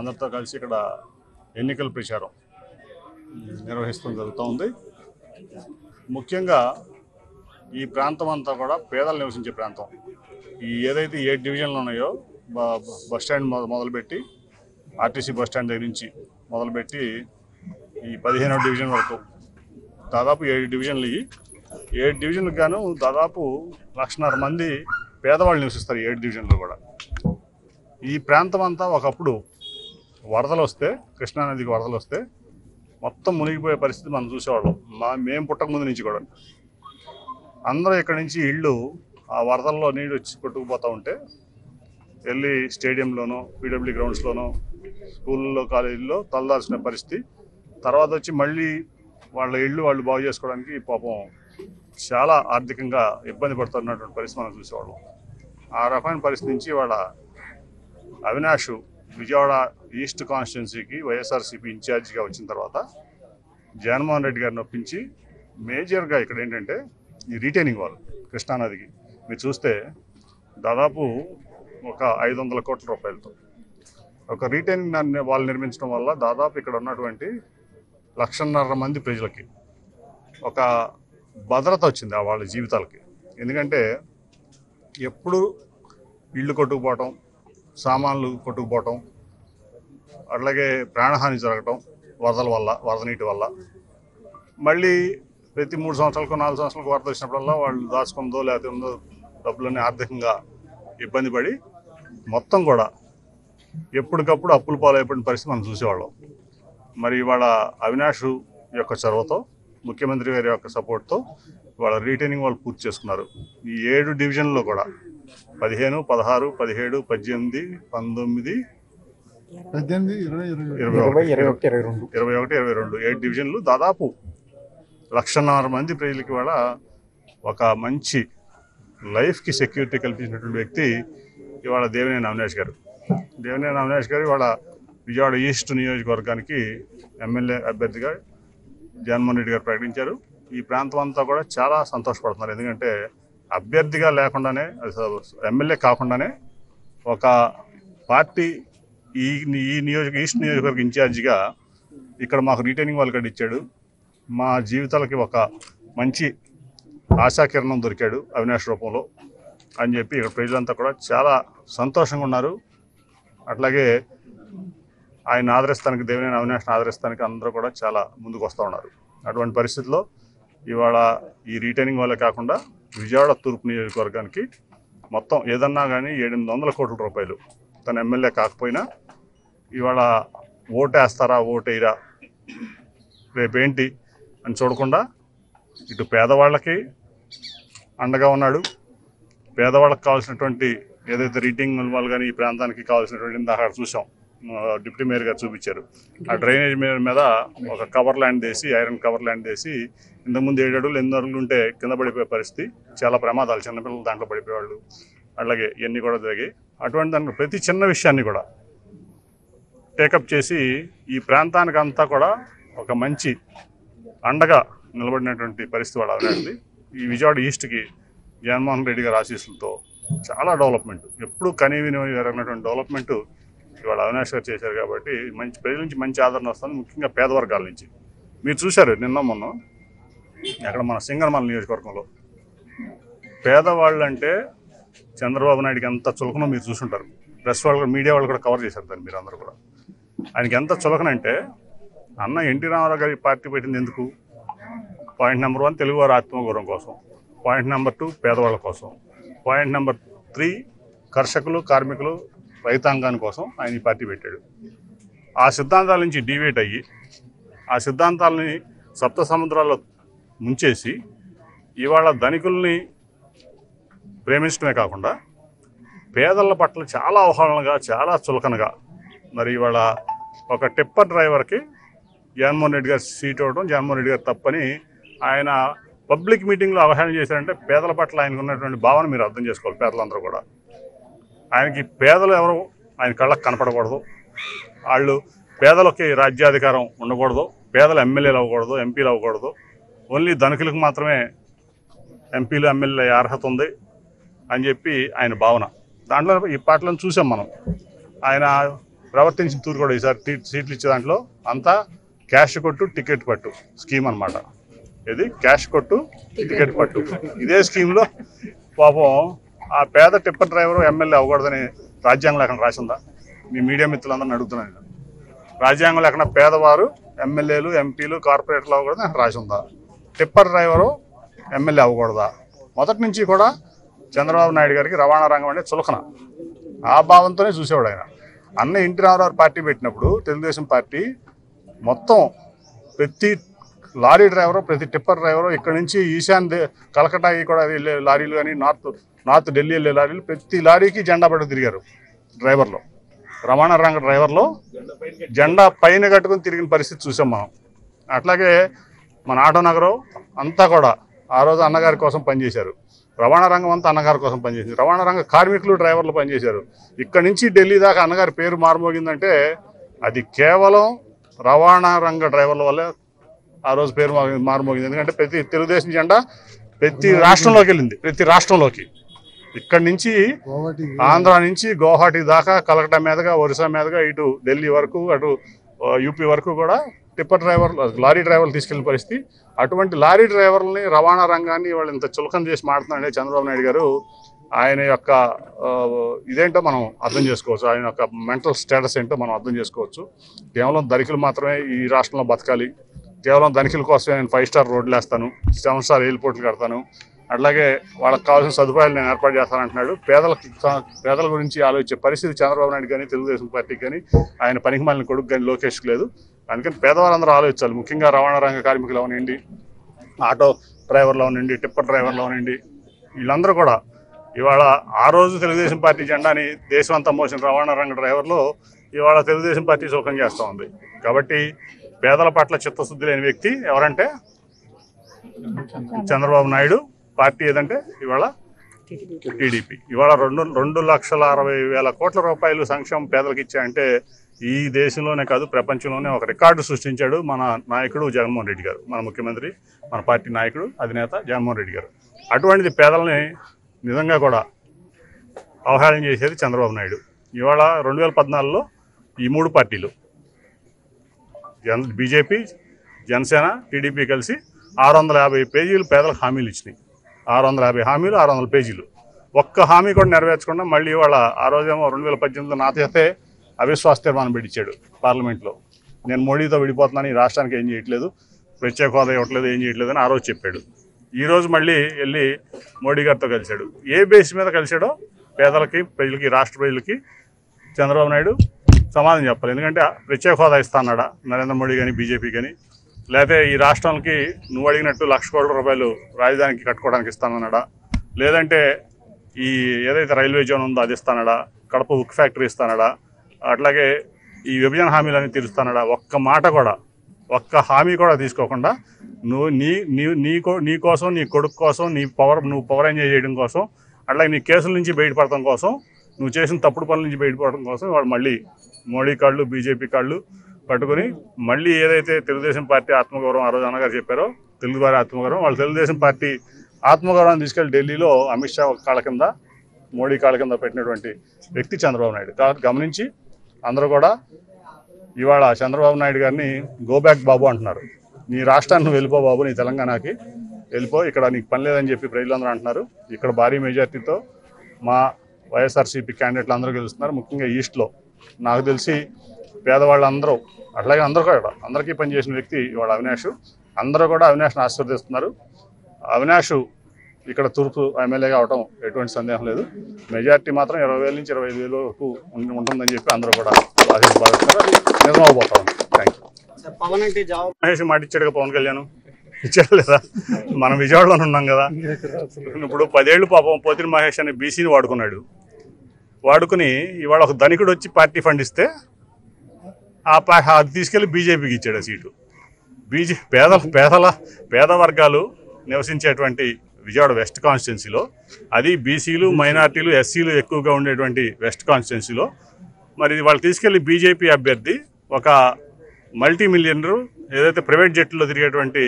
అందరితో కలిసి ఇక్కడ ఎన్నికల ప్రచారం నిర్వహిస్తూ జరుగుతూ. ముఖ్యంగా ఈ ప్రాంతం అంతా కూడా పేదలు నివసించే ప్రాంతం. ఈ ఏదైతే 7 డివిజన్లు ఉన్నాయో బస్ స్టాండ్ మొదలుపెట్టి ఆర్టీసీ బస్ స్టాండ్ దగ్గర నుంచి మొదలుపెట్టి ఈ 15వ డివిజన్ వరకు దాదాపు 7 డివిజన్లు. ఈ 7 డివిజన్లకు గాను దాదాపు 1,50,000 మంది పేదవాళ్ళు నివసిస్తారు 7 డివిజన్లు కూడా. ఈ ప్రాంతం అంతా ఒకప్పుడు వరదలు వస్తే, కృష్ణానదికి వరదలు వస్తే మొత్తం మునిగిపోయే పరిస్థితి మనం చూసేవాళ్ళం. మేము పుట్టక ముందు నుంచి కూడా అందరూ ఇక్కడ నుంచి ఇళ్ళు ఆ వరదల్లో నీళ్ళు వచ్చి కొట్టుకుపోతూ ఉంటే వెళ్ళి స్టేడియంలోనో పీడబ్ల్యూ గ్రౌండ్స్లోనో స్కూల్లో కాలేజీల్లో తలదాల్సిన పరిస్థితి. తర్వాత వచ్చి మళ్ళీ వాళ్ళ ఇళ్ళు వాళ్ళు బాగు చేసుకోవడానికి పాపం చాలా ఆర్థికంగా ఇబ్బంది పడుతున్నటువంటి పరిస్థితి మనం చూసేవాళ్ళం. ఆ రకమైన పరిస్థితి నుంచి వాళ్ళ అవినాష్ విజయవాడ ఈస్ట్ కాన్స్టిట్యున్సీకి వైఎస్ఆర్సీపీ ఇన్ఛార్జిగా వచ్చిన తర్వాత జగన్మోహన్ రెడ్డి గారిని ఒప్పించి మేజర్గా ఇక్కడ ఏంటంటే ఈ రీటైనింగ్ వాల్ కృష్ణానదికి మీరు చూస్తే దాదాపు ఒక 500 కోట్ల రూపాయలతో ఒక రీటైనింగ్ వాల్ నిర్మించడం వల్ల దాదాపు ఇక్కడ ఉన్నటువంటి 1,50,000 మంది ప్రజలకి ఒక భద్రత వచ్చింది ఆ వాళ్ళ జీవితాలకి. ఎందుకంటే ఎప్పుడు ఇళ్ళు కొట్టుకుపోవటం, సామాన్లు కొట్టుకుపోవటం, అట్లాగే ప్రాణహాని జరగటం వరదల వల్ల, వరద నీటి వల్ల. మళ్ళీ ప్రతి 3 సంవత్సరాలకు 4 సంవత్సరాలకు వరద వచ్చినప్పుడల్లా వాళ్ళు దాచుకుందో లేకపోతే ఉందో డబ్బులన్నీ ఆర్థికంగా ఇబ్బంది పడి మొత్తం కూడా ఎప్పటికప్పుడు అప్పుల పాలైపోయిన పరిస్థితి మనం చూసేవాళ్ళం. మరి ఇవాళ అవినాష్ యొక్క చొరవతో, ముఖ్యమంత్రి గారి యొక్క సపోర్ట్తో వాళ్ళ రీటైనింగ్ వాళ్ళు పూర్తి చేసుకున్నారు. ఈ 7 డివిజన్లో కూడా 15, 16, 17, 18, 19, 21, 22 7 డివిజన్లు దాదాపు 1,50,000 మంది ప్రజలకి ఇవాళ ఒక మంచి లైఫ్కి సెక్యూరిటీ కల్పించినటువంటి వ్యక్తి ఇవాళ దేవినేని అవినాష్ గారు. దేవినేని అవినాష్ గారు ఇవాళ విజయవాడ ఈస్ట్ నియోజకవర్గానికి ఎమ్మెల్యే అభ్యర్థిగా జగన్మోహన్ రెడ్డి గారు ప్రకటించారు. ఈ ప్రాంతం అంతా కూడా చాలా సంతోషపడుతున్నారు. ఎందుకంటే అభ్యర్థిగా లేకుండానే, ఎమ్మెల్యే కాకుండానే ఒక పార్టీ ఈ ఈస్ట్ నియోజకవర్గ ఇన్ఛార్జిగా ఇక్కడ మాకు రీటైనింగ్ వాల్ కార్డు ఇచ్చాడు. మా జీవితాలకి ఒక మంచి ఆశాకిరణం దొరికాడు అవినాష్ రూపంలో అని చెప్పి ఇక్కడ ప్రజలంతా కూడా చాలా సంతోషంగా ఉన్నారు. అట్లాగే ఆయన ఆదరిస్తానికి, దేవినేని అవినాష్ని ఆదరిస్తానికి అందరూ కూడా చాలా ముందుకు వస్తూ ఉన్నారు. అటువంటి పరిస్థితుల్లో ఇవాళ ఈ రీటైనింగ్ వాళ్ళే కాకుండా విజయవాడ తూర్పు నియోజకవర్గానికి మొత్తం ఏదన్నా కానీ 800 కోట్ల రూపాయలు తన ఎమ్మెల్యే కాకపోయినా ఇవాళ ఓటేస్తారా ఓటేయరా రేపేంటి అని చూడకుండా ఇటు పేదవాళ్ళకి అండగా ఉన్నాడు. పేదవాళ్ళకి కావాల్సినటువంటి ఏదైతే రీటైనింగ్ వాళ్ళు కానీ ఈ ప్రాంతానికి కావాల్సినటువంటి అక్కడ చూసాం, డిప్యూటీ మేయర్ గారు చూపించారు. ఆ డ్రైనేజ్ మీద ఒక కవర్ ల్యాండ్ వేసి, ఐరన్ కవర్ ల్యాండ్ వేసి ఇంతకుముందు 7 అడుగులు 8 అడుగులు ఉంటే కింద పడిపోయే పరిస్థితి, చాలా ప్రమాదాలు, చిన్నపిల్లలు దాంట్లో పడిపోయేవాళ్ళు, అలాగే ఇవన్నీ కూడా జరిగాయి. అటువంటి దానికి ప్రతి చిన్న విషయాన్ని కూడా టేకప్ చేసి ఈ ప్రాంతానికి అంతా కూడా ఒక మంచి అండగా నిలబడినటువంటి పరిస్థితి వాడు అవినాష్ది. ఈ విజయవాడ ఈస్ట్కి జగన్మోహన్ రెడ్డి గారి ఆశీస్సులతో చాలా డెవలప్మెంట్, ఎప్పుడు కనీవిని జరిగినటువంటి డెవలప్మెంట్ ఇవాళ అవినాష్ గారు చేశారు. కాబట్టి మంచి ప్రజల నుంచి మంచి ఆదరణ వస్తుంది, ముఖ్యంగా పేద వర్గాల నుంచి. మీరు చూశారు మొన్న అక్కడ మన సింగనమల నియోజకవర్గంలో పేదవాళ్ళు అంటే చంద్రబాబు నాయుడికి ఎంత చులకనో మీరు చూసుంటారు. ప్రెస్ వాళ్ళు, మీడియా వాళ్ళు కూడా కవర్ చేశారు దాన్ని. మీరు అందరూ కూడా ఆయనకి ఎంత చులకనంటే, అన్న ఎన్టీ రామారావు గారి పార్టీ పెట్టింది ఎందుకు? పాయింట్ నెంబర్ 1 తెలుగువారి ఆత్మగౌరవం కోసం, పాయింట్ నెంబర్ 2 పేదవాళ్ళ కోసం, పాయింట్ నెంబర్ 3 కర్షకులు, కార్మికులు, రైతాంగాని కోసం ఆయన ఈ పార్టీ పెట్టాడు. ఆ సిద్ధాంతాల నుంచి డివేట్ అయ్యి ఆ సిద్ధాంతాలని సప్త సముద్రాల్లో ముంచేసి ఇవాళ ధనికుల్ని ప్రేమించడమే కాకుండా పేదల పట్ల చాలా అవహేళనగా, చాలా చులకనగా, మరి ఇవాళ ఒక టిప్పర్ డ్రైవర్కి జగన్మోహన్ రెడ్డి గారు సీట్ ఇవ్వడం జగన్మోహన్ రెడ్డి గారు తప్పని ఆయన పబ్లిక్ మీటింగ్లో అవహేళన చేశారంటే పేదల పట్ల ఆయనకు ఉన్నటువంటి భావన మీరు అర్థం చేసుకోవాలి. పేదలందరూ కూడా ఆయనకి పేదలు ఎవరు ఆయన కళ్ళకు కనపడకూడదు, వాళ్ళు పేదలకి రాజ్యాధికారం ఉండకూడదు, పేదలు ఎమ్మెల్యేలు అవ్వకూడదు, ఎంపీలు అవ్వకూడదు, ఓన్లీ ధనికులకు మాత్రమే ఎంపీలు ఎమ్మెల్యే అర్హత ఉంది అని చెప్పి ఆయన భావన. దాంట్లో ఈ పాటలను చూసాం మనం. ఆయన ప్రవర్తించిన తూరు కూడా ఈసారి సీట్లు ఇచ్చే దాంట్లో అంతా క్యాష్ కొట్టు టికెట్ పట్టు స్కీమ్ అనమాట. ఇది క్యాష్ కొట్టు టికెట్ పట్టు. ఇదే స్కీమ్లో పాపం ఆ పేద టిప్పర్ డ్రైవరు ఎమ్మెల్యే అవ్వకూడదని రాజ్యాంగం లేకుండా రాసిందా? మీ మీడియా మిత్రులందరినీ అడుగుతున్నాను. రాజ్యాంగం లేకుండా పేదవారు ఎమ్మెల్యేలు, ఎంపీలు, కార్పొరేటర్లు అవ్వకూడదని రాసిందా? టిప్పర్ డ్రైవరు ఎమ్మెల్యే అవ్వకూడదా? మొదటి నుంచి కూడా చంద్రబాబు నాయుడు గారికి రవాణా రంగం అంటే చులకన. ఆ భావంతోనే చూసేవాడు ఆయన. అన్న ఎన్టీ రామారావు పార్టీ పెట్టినప్పుడు తెలుగుదేశం పార్టీ మొత్తం ప్రతి లారీ డ్రైవరు, ప్రతి టిప్పర్ డ్రైవరు, ఇక్కడ నుంచి కలకటాకి కూడా వెళ్ళే లారీలు కానీ నార్త్ ఢిల్లీ వెళ్ళే లారీలు, ప్రతి లారీకి జెండా పట్టుకు తిరిగారు డ్రైవర్లు. రవాణా రంగ డ్రైవర్లు జెండా పైన కట్టుకుని తిరిగిన పరిస్థితి చూసాం మనం. అట్లాగే మన ఆటో నగరం అంతా కూడా ఆ రోజు అన్నగారి కోసం పనిచేశారు. రవాణా రంగం అంతా అన్నగారి కోసం పనిచేసింది. రవాణా రంగ కార్మికులు, డ్రైవర్లు పనిచేశారు. ఇక్కడ నుంచి ఢిల్లీ దాకా అన్నగారి పేరు మారుమోగిందంటే అది కేవలం రవాణా రంగ డ్రైవర్ల వల్లే ఆ రోజు పేరు మారుమోగింది. ఎందుకంటే ప్రతి తెలుగుదేశం జెండా ప్రతి రాష్ట్రంలోకి వెళ్ళింది. ప్రతి రాష్ట్రంలోకి ఇక్కడి నుంచి ఆంధ్ర నుంచి గౌహాటీ దాకా, కలకటా మీదుగా, ఒరిస్సా మీదుగా, ఇటు ఢిల్లీ వరకు, అటు యూపీ వరకు కూడా టిప్పర్ డ్రైవర్లు, లారీ డ్రైవర్లు తీసుకెళ్లిన పరిస్థితి. అటువంటి లారీ డ్రైవర్లని, రవాణా రంగాన్ని వాళ్ళు ఇంత చులకన చేసి మాడుతున్నాడే చంద్రబాబు నాయుడు గారు. ఆయన యొక్క ఇదేంటో మనం అర్థం చేసుకోవచ్చు. ఆయన యొక్క మెంటల్ స్టేటస్ ఏంటో మనం అర్థం చేసుకోవచ్చు. కేవలం ధనికులు మాత్రమే ఈ రాష్ట్రంలో బతకాలి, కేవలం ధనికుల కోసం నేను 5 స్టార్ రోడ్లు వేస్తాను, 7 స్టార్ ఎయిర్పోర్ట్లు కడతాను, అట్లాగే వాళ్ళకి కావాల్సిన సదుపాయాలు నేను ఏర్పాటు చేస్తానంటున్నాడు. పేదల గురించి ఆలోచించే పరిస్థితి చంద్రబాబు నాయుడు కానీ, తెలుగుదేశం పార్టీకి కానీ, ఆయన పనికిమాలిన కొడుకు కానీ లోకేష్కి లేదు. అందుకని పేదవాళ్ళందరూ ఆలోచించాలి. ముఖ్యంగా రవాణా రంగ కార్మికులు అవనండి, ఆటో డ్రైవర్లు అవనండి, టిప్పర్ డ్రైవర్లు అవనండి, వీళ్ళందరూ కూడా ఇవాళ ఆ రోజు తెలుగుదేశం పార్టీ జెండాని దేశం అంతా మోసిన రవాణా రంగ డ్రైవర్లు ఇవాళ తెలుగుదేశం పార్టీ శోకం చేస్తూ ఉంది. కాబట్టి పేదల పట్ల చిత్తశుద్ధి లేని వ్యక్తి ఎవరంటే చంద్రబాబు నాయుడు. పార్టీ ఏదంటే ఇవాళ టీడీపీ. ఇవాళ 2,60,000 కోట్ల రూపాయలు సంక్షేమం పేదలకు ఇచ్చాయంటే ఈ దేశంలోనే కాదు ప్రపంచంలోనే ఒక రికార్డు సృష్టించాడు మన నాయకుడు జగన్మోహన్ రెడ్డి గారు, మన ముఖ్యమంత్రి, మన పార్టీ నాయకుడు, అధినేత జగన్మోహన్ రెడ్డి గారు. అటువంటిది పేదలని నిజంగా కూడా అవహేళన చేసేది చంద్రబాబు నాయుడు. ఇవాళ 2014లో ఈ 3 పార్టీలు బీజేపీ, జనసేన, టీడీపీ కలిసి 650 పేజీలు పేదలకు హామీలు ఇచ్చినాయి. 650 హామీలు, 600 పేజీలు. ఒక్క హామీ కూడా నెరవేర్చకుండా మళ్ళీ ఇవాళ ఆ రోజేమో 2018లో నా చేస్తే అవిశ్వాస తీర్మానం పెట్టించాడు పార్లమెంట్లో. నేను మోడీతో విడిపోతున్నాను, ఈ రాష్ట్రానికి ఏం చేయట్లేదు, ప్రత్యేక హోదా ఇవ్వట్లేదు, ఏం చేయట్లేదు అని ఆ రోజు చెప్పాడు. ఈరోజు మళ్ళీ వెళ్ళి మోడీ గారితో కలిశాడు. ఏ బేస్ మీద కలిశాడో పేదలకి, ప్రజలకి, రాష్ట్ర ప్రజలకి చంద్రబాబు నాయుడు సమాధానం చెప్పాలి. ఎందుకంటే ప్రత్యేక హోదా ఇస్తాన్నాడా నరేంద్ర మోడీ కానీ, బీజేపీ కానీ, లేకపోతే ఈ రాష్ట్రానికి నువ్వు అడిగినట్టు 1,00,000 కోట్ల రూపాయలు రాజధానికి కట్టుకోవడానికి ఇస్తానన్నాడా, లేదంటే ఈ ఏదైతే రైల్వే జోన్ ఉందో అది ఇస్తానడా, కడప ఉక్కు ఫ్యాక్టరీ ఇస్తానడా, అట్లాగే ఈ విభజన హామీలన్నీ తీరుస్తానడా? ఒక్క మాట కూడా, ఒక్క హామీ కూడా తీసుకోకుండా నువ్వు నీ కోసం, నీ కొడుకు కోసం, నువ్వు పవర్ ఎంజాయ్ చేయడం కోసం, అట్లాగే నీ కేసుల నుంచి బయటపడటం కోసం, నువ్వు చేసిన తప్పుడు పనుల నుంచి బయటపడటం కోసం వాడు మళ్ళీ మోడీ కాళ్ళు, బీజేపీ కాళ్ళు పట్టుకుని మళ్ళీ ఏదైతే తెలుగుదేశం పార్టీ ఆత్మగౌరవం ఆ రోజు అన్నగారు చెప్పారో, తెలుగువారి ఆత్మగౌరవం, వాళ్ళు తెలుగుదేశం పార్టీ ఆత్మగౌరవాన్ని తీసుకెళ్లి ఢిల్లీలో అమిత్ షా కాళ్ళ కింద, మోడీ కాళ్ళ కింద పెట్టినటువంటి వ్యక్తి చంద్రబాబు నాయుడు. కాబట్టి గమనించి అందరూ కూడా ఇవాళ చంద్రబాబు నాయుడు గారిని గో బ్యాక్ బాబు అంటున్నారు. నీ రాష్ట్రాన్ని నువ్వు వెళ్ళిపో బాబు, నీ తెలంగాణకి వెళ్ళిపో, ఇక్కడ నీకు పని లేదని చెప్పి ప్రజలందరూ అంటున్నారు. ఇక్కడ భారీ మెజార్టీతో మా వైఎస్ఆర్సీపీ క్యాండిడేట్లు అందరూ గెలుస్తున్నారు. ముఖ్యంగా ఈస్ట్లో నాకు తెలిసి పేదవాళ్ళందరూ, అట్లాగే అందరూ కూడా అందరికీ పనిచేసిన వ్యక్తి ఇవాళ అవినాష్. అందరూ కూడా అవినాష్ని ఆశీర్వదిస్తున్నారు. అవినాష్ ఇక్కడ తూర్పు ఎమ్మెల్యేగా అవడం ఎటువంటి సందేహం లేదు. మెజార్టీ మాత్రం 20,000 నుంచి 25,000 వరకు ఉంటుందని చెప్పి అందరూ కూడా భావిస్తున్నారు. అది నిజమవబోతా ఉంది. Thank you. మహేష్ మాట ఇచ్చాడుగా పవన్ కళ్యాణ్, ఇచ్చాడు లేదా? మనం విజయవాడలోనే ఉన్నాం కదా. ఇప్పుడు 10 ఏళ్ళు పాపం పోతిరి మహేష్ అనే బీసీని వాడుకున్నాడు. వాడుకుని ఇవాళ ఒక ధనికుడు వచ్చి పార్టీ ఫండ్ ఇస్తే అది తీసుకెళ్ళి బీజేపీకి ఇచ్చాడు ఆ సీటు. పేద వర్గాలు నివసించేటువంటి విజయవాడ వెస్ట్ కాన్స్టిట్యున్సీలో, అది బీసీలు, మైనార్టీలు, ఎస్సీలు ఎక్కువగా ఉండేటువంటి వెస్ట్ కాన్స్టిట్యున్సీలో మరి వాళ్ళు తీసుకెళ్లి బీజేపీ అభ్యర్థి ఒక మల్టీ మిలియనరు ఏదైతే ప్రైవేట్ జెట్లో తిరిగేటువంటి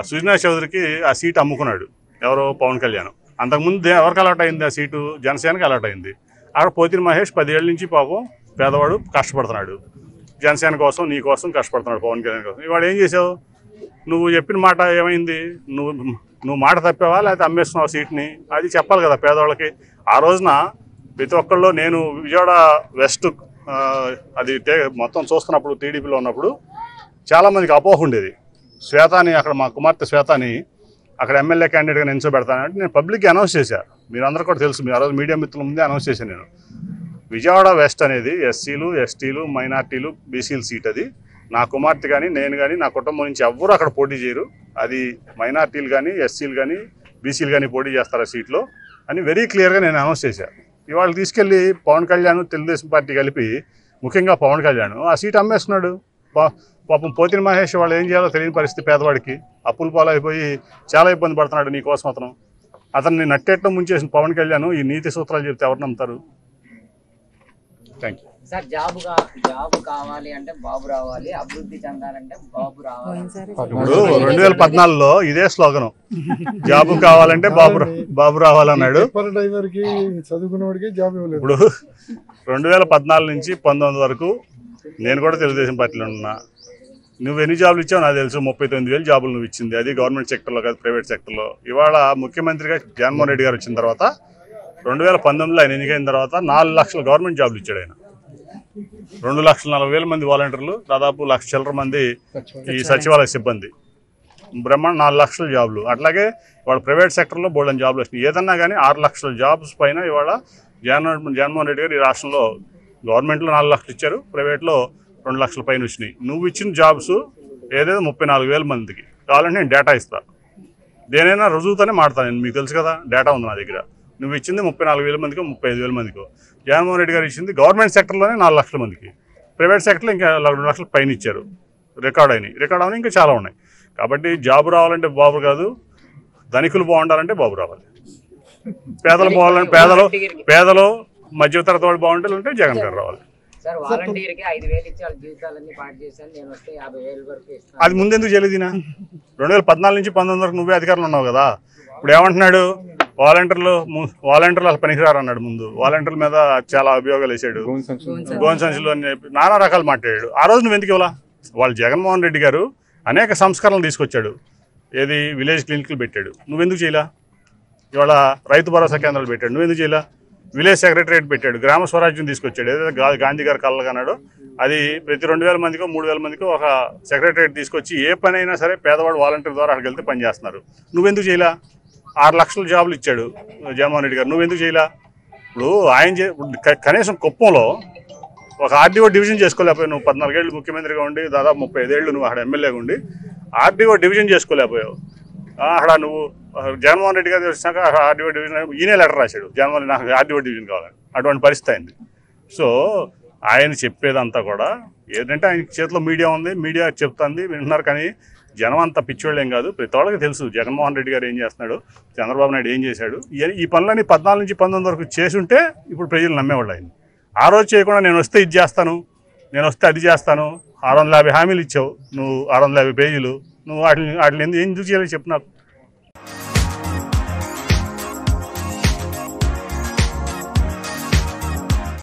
సుజనా చౌదరికి ఆ సీటు అమ్ముకున్నాడు. ఎవరో పవన్ కళ్యాణ్. అంతకుముందు ఎవరికి అలాట్ అయింది ఆ సీటు? జనసేనకి అలాట్ అయింది. అక్కడ పోతిరి మహేష్ 10 ఏళ్ళ నుంచి పాపం పేదవాడు కష్టపడుతున్నాడు, జనసేన కోసం నీ కోసం కష్టపడుతున్నాడు, పవన్ కళ్యాణ్ కోసం. ఇవాళ ఏం చేసావు? నువ్వు చెప్పిన మాట ఏమైంది? నువ్వు మాట తప్పావా లేకపోతే అమ్మేస్తున్నావు సీట్ని? అది చెప్పాలి కదా పేదవాళ్ళకి. ఆ రోజున ప్రతి ఒక్కళ్ళు, నేను విజయవాడ వెస్ట్ అది మొత్తం చూస్తున్నప్పుడు, టీడీపీలో ఉన్నప్పుడు చాలామందికి అపోహ ఉండేది. శ్వేతాని అక్కడ, మా కుమార్తె శ్వేతాని అక్కడ ఎమ్మెల్యే క్యాండిడేట్గా నిల్చోబెడతానంటే నేను పబ్లిక్కి అనౌన్స్ చేశాను. మీరు అందరూ కూడా తెలుసు, మీరు ఆ రోజు మీడియా మిత్రుల ముందే అనౌన్స్ చేశాను నేను. విజయవాడ వెస్ట్ అనేది ఎస్సీలు, ఎస్టీలు, మైనార్టీలు, బీసీలు సీట్. అది నా కుమార్తె కానీ, నేను కానీ, నా కుటుంబం నుంచి ఎవ్వరూ అక్కడ పోటీ చేయరు. అది మైనార్టీలు కానీ, ఎస్సీలు కానీ, బీసీలు కానీ పోటీ చేస్తారు ఆ సీట్లో అని వెరీ క్లియర్గా నేను అనౌన్స్ చేశాను. ఇవాళ తీసుకెళ్ళి పవన్ కళ్యాణ్, తెలుగుదేశం పార్టీ కలిపి, ముఖ్యంగా పవన్ కళ్యాణ్ ఆ సీట్ అమ్మేస్తున్నాడు. పాపం పోతిన మహేష్ వాళ్ళు ఏం చేయాలో తెలియని పరిస్థితి, పేదవాడికి అప్పుల పాలైపోయి చాలా ఇబ్బంది పడుతున్నాడు. నీకోసం అతన్ని నట్టేట్లో ముంచేసిన పవన్ కళ్యాణ్ ఈ నీతి సూత్రాలు చెప్తే ఎవరు నమ్ముతారు? Thank you sir. జాబ్ కావాలి అంటే బాబు రావాలి, అభివృద్ధి చెందాలంటే బాబు రావాలి. ఇప్పుడు 2014లో ఇదే స్లోగనం, జాబ్ కావాలంటే బాబు రావాలన్నాడు. ఇప్పుడు 2014 నుంచి 19 వరకు నేను కూడా తెలుగుదేశం పార్టీలో ఉన్నా. నువ్వు ఎన్ని జాబులు ఇచ్చావు నాకు తెలుసు. 39,000 జాబులు నువ్వు ఇచ్చింది, అది గవర్నమెంట్ సెక్టర్లో కాదు, ప్రైవేట్ సెక్టర్లో. ఇవాళ ముఖ్యమంత్రిగా జగన్మోహన్ రెడ్డి గారు వచ్చిన తర్వాత 2019లో ఆయన ఎన్నికైన తర్వాత 4 లక్షల గవర్నమెంట్ జాబులు ఇచ్చాడు ఆయన. 2,40,000 మంది వాలంటీర్లు, దాదాపు 1,00,000 చిల్లర మంది ఈ సచివాలయ సిబ్బంది, బ్రహ్మాండ 4 లక్షల జాబులు. అట్లాగే ఇవాళ ప్రైవేట్ సెక్టర్లో బోల్డెన్ జాబులు వచ్చినాయి. ఏదన్నా కానీ 6 లక్షల జాబ్స్ పైన ఇవాళ జగన్మోహన్ రెడ్డి గారు ఈ రాష్ట్రంలో గవర్నమెంట్లో 4 లక్షలు ఇచ్చారు, ప్రైవేట్లో 2 లక్షల పైన వచ్చినాయి. నువ్వు ఇచ్చిన జాబ్స్ ఏదైతే 34,000 మందికి కావాలంటే నేను డేటా ఇస్తాను, దేనైనా రుజువుతోనే మాడతాను. మీకు తెలుసు కదా, డేటా ఉంది నా దగ్గర. నువ్వు ఇచ్చింది 34,000 మందికో 35,000 మందికో. జగన్మోహన్ రెడ్డి గారు ఇచ్చింది గవర్నమెంట్ సెక్టర్లోనే 4 లక్షల మందికి, ప్రైవేట్ సెక్టర్లో ఇంకా 2 లక్షల పైన ఇచ్చారు. రికార్డ్ అయినాయి ఇంకా చాలా ఉన్నాయి. కాబట్టి జాబు రావాలంటే బాబు కాదు, ధనికులు బాగుండాలంటే బాబు రావాలి. పేదలు బాగాలంటే పేదలు మధ్యతరగతి వాళ్ళు బాగుంటే జగన్ గారు రావాలి. సార్, వాలంటీర్కి 5,000 ఇచ్చి వాళ్ళ జీవితాలన్నీ పాటు చేశాను, నేను వస్తే 50,000 వరకు ఇస్తాను. అది ముందెందుకు చేయలేదినా? 2014 నుంచి 19 వరకు నువ్వే అధికారంలో ఉన్నావు కదా. ఇప్పుడు ఏమంటున్నాడు? వాలంటీర్లు అసలు పనికిరారు అన్నాడు. ముందు వాలంటీర్ల మీద చాలా అభియోగాలు వేసాడు, గోన్ సంచులు అని చెప్పి నానా రకాలు మాట్లాడాడు. ఆ రోజు నువ్వు ఎందుకు ఇవ్వాలా? వాళ్ళు జగన్మోహన్ రెడ్డి గారు అనేక సంస్కరణలు తీసుకొచ్చాడు. ఏది విలేజ్ క్లినిక్లు పెట్టాడు, నువ్వెందుకు చేయలా? ఇవాళ రైతు భరోసా కేంద్రాలు పెట్టాడు, నువ్వెందుకు చేయలా? విలేజ్ సెక్రటరియట్ పెట్టాడు, గ్రామ స్వరాజ్యం తీసుకొచ్చాడు. ఏదైతే గాంధీ గారు కళ్ళగన్నాడో అది ప్రతి 2,000 మందికో 3,000 మందికో ఒక సెక్రటరియట్ తీసుకొచ్చి ఏ పని అయినా సరే పేదవాడు వాలంటీర్ ద్వారా అక్కడికి వెళ్తే పని చేస్తున్నారు. నువ్వెందుకు చేయలా? 6 లక్షల జాబులు ఇచ్చాడు జగన్మోహన్ రెడ్డి గారు, నువ్వెందుకు చేయలా? ఇప్పుడు ఆయన కనీసం కుప్పంలో ఒక ఆర్డీఓ డివిజన్ చేసుకోలేకపోయావు. నువ్వు 14 ఏళ్ళు ముఖ్యమంత్రిగా ఉండి, దాదాపు 35 ఏళ్ళు నువ్వు అక్కడ ఎమ్మెల్యేగా ఉండి ఆర్డీఓ డివిజన్ చేసుకోలేకపోయావు. అక్కడ నువ్వు జగన్మోహన్ రెడ్డి గారు వచ్చినాక ఆర్డీఓ డివిజన్ ఈయనే లెటర్ రాశాడు, జగన్మోహన్ నాకు ఆర్డీఓ డివిజన్ కావాలని. అటువంటి పరిస్థితి అయింది. సో ఆయన చెప్పేదంతా కూడా ఏంటంటే ఆయన చేతిలో మీడియా ఉంది, మీడియా చెప్తుంది, వింటున్నారు. కానీ జనం అంతా పిచ్చివాళ్ళు ఏం కాదు, ప్రతి వాళ్ళకి తెలుసు జగన్మోహన్ రెడ్డి గారు ఏం చేస్తున్నాడు, చంద్రబాబు నాయుడు ఏం చేశాడు. ఈ పనులన్నీ 14 నుంచి 19 వరకు చేసి ఉంటే ఇప్పుడు ప్రజలు నమ్మేవాళ్ళు ఆయన. ఆ రోజు చేయకుండా నేను వస్తే ఇది చేస్తాను, నేను వస్తే అది చేస్తాను, 650 హామీలు ఇచ్చావు నువ్వు, 650 పేజీలు, నువ్వు వాటిని ఎందుకు చేయాలి చెప్పు నాకు.